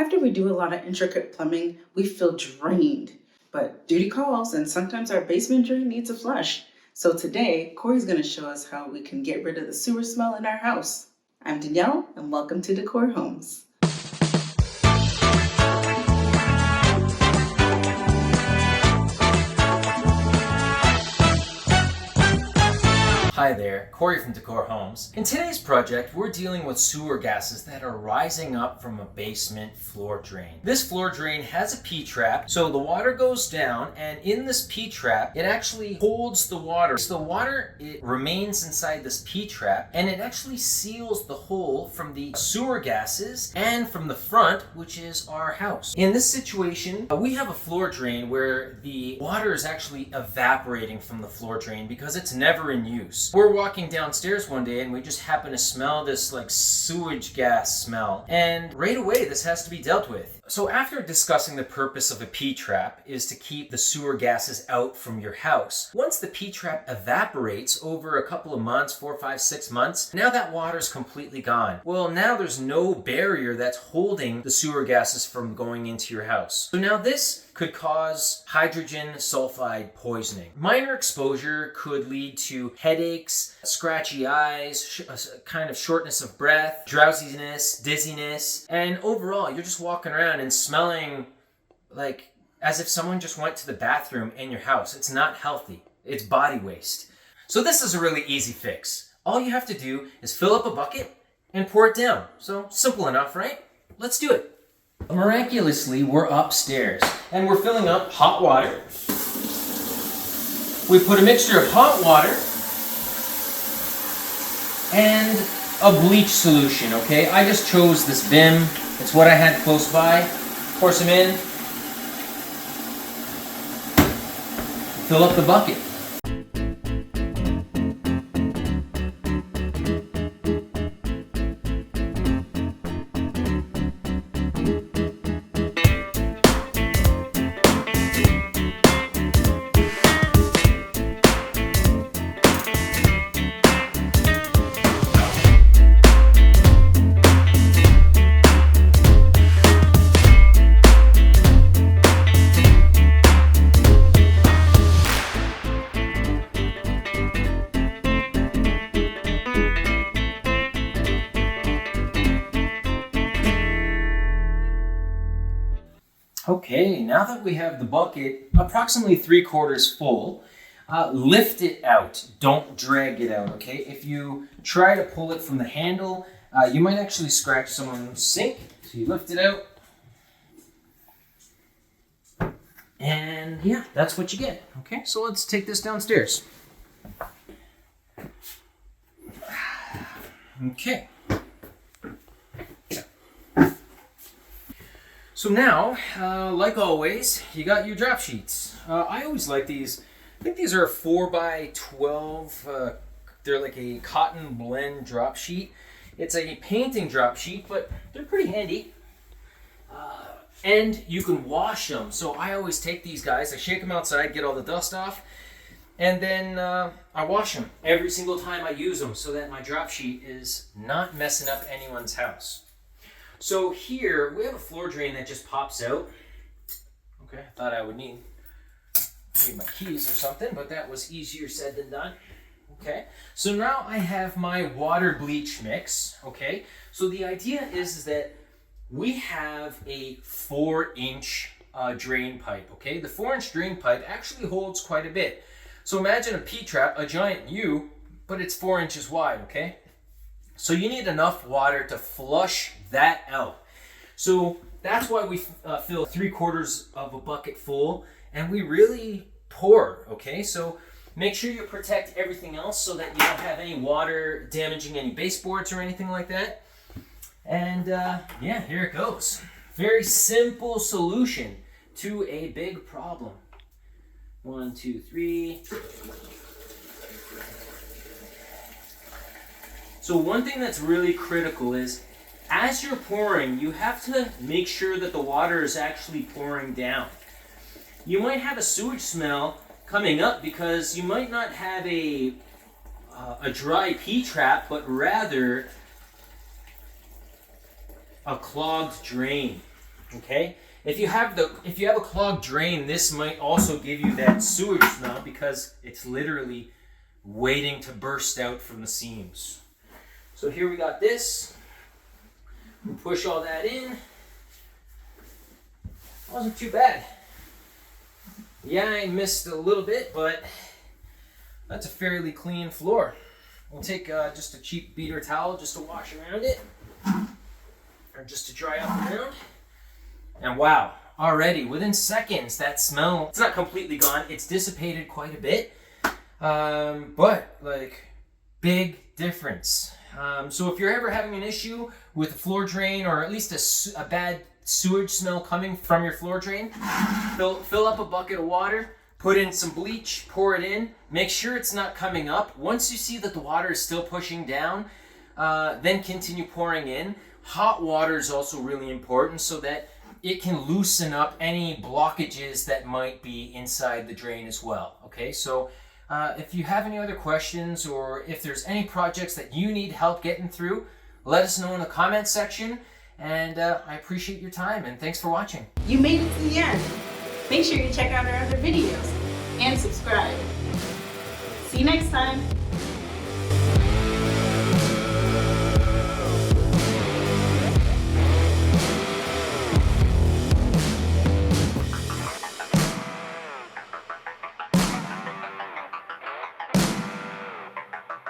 After we do a lot of intricate plumbing, we feel drained. But duty calls, and sometimes our basement drain needs a flush. So today, Corey's going to show us how we can get rid of the sewer smell in our house. I'm Danielle, and welcome to De-cor Homes. Hi there, Corey from De-cor Homes. In today's project, we're dealing with sewer gases that are rising up from a basement floor drain. This floor drain has a P-trap, so the water goes down, and in this P-trap, it actually holds the water. So the water, it remains inside this P-trap, and it actually seals the hole from the sewer gases and from the front, which is our house. In this situation, we have a floor drain where the water is actually evaporating from the floor drain because it's never in use. We're walking downstairs one day and we just happen to smell this like sewage gas smell, and right away this has to be dealt with. So after discussing the purpose of a P-trap is to keep the sewer gases out from your house, once the P-trap evaporates over a couple of months, 4, 5, 6 months, now that water's completely gone. Well, now there's no barrier that's holding the sewer gases from going into your house. So now this could cause hydrogen sulfide poisoning. Minor exposure could lead to headaches, scratchy eyes, kind of shortness of breath, drowsiness, dizziness, and overall you're just walking around and smelling like as if someone just went to the bathroom in your house. It's not healthy. It's body waste. So this is a really easy fix. All you have to do is fill up a bucket and pour it down. So simple enough, right? Let's do it. Miraculously, we're upstairs and we're filling up hot water. We put a mixture of hot water and a bleach solution, okay? I just chose this Vim. It's what I had close by. Pour some in. Fill up the bucket. Okay, now that we have the bucket approximately 3/4 full, lift it out. Don't drag it out, okay? If you try to pull it from the handle, you might actually scratch someone's sink. So you lift it out. And yeah, that's what you get. Okay, so let's take this downstairs. Okay. So now, like always, you got your drop sheets. I always like these. I think these are a 4x12. They're like a cotton blend drop sheet. It's a painting drop sheet, but they're pretty handy. And you can wash them. So I always take these guys, I shake them outside, get all the dust off, and then I wash them every single time I use them so that my drop sheet is not messing up anyone's house. So here, we have a floor drain that just pops out. Okay, I thought I would need maybe my keys or something, but that was easier said than done. Okay, so now I have my water bleach mix, okay? So the idea is that we have a 4-inch drain pipe, okay? The 4-inch drain pipe actually holds quite a bit. So imagine a P-trap, a giant U, but it's 4 inches wide, okay? So you need enough water to flush that out. So that's why we fill 3/4 of a bucket full, and we really pour, okay? So make sure you protect everything else so that you don't have any water damaging any baseboards or anything like that. And yeah, here it goes. Very simple solution to a big problem. 1, 2, 3. So one thing that's really critical is as you're pouring, you have to make sure that the water is actually pouring down. You might have a sewage smell coming up because you might not have a dry P-trap, but rather a clogged drain. Okay? If you have a clogged drain, this might also give you that sewage smell because it's literally waiting to burst out from the seams. So here we got this. We push all that in. Wasn't too bad. Yeah, I missed a little bit, but that's a fairly clean floor. We'll take just a cheap beater towel just to wash around it, or just to dry up around. And wow, already within seconds, that smell, it's not completely gone. It's dissipated quite a bit, but like big difference. So if you're ever having an issue with a floor drain, or at least a bad sewage smell coming from your floor drain, fill up a bucket of water, put in some bleach, pour it in, make sure it's not coming up. Once you see that the water is still pushing down, then continue pouring in. Hot water is also really important so that it can loosen up any blockages that might be inside the drain as well. Okay, so if you have any other questions, or if there's any projects that you need help getting through, let us know in the comments section. And I appreciate your time, and thanks for watching. You made it to the end. Make sure you check out our other videos and subscribe. See you next time.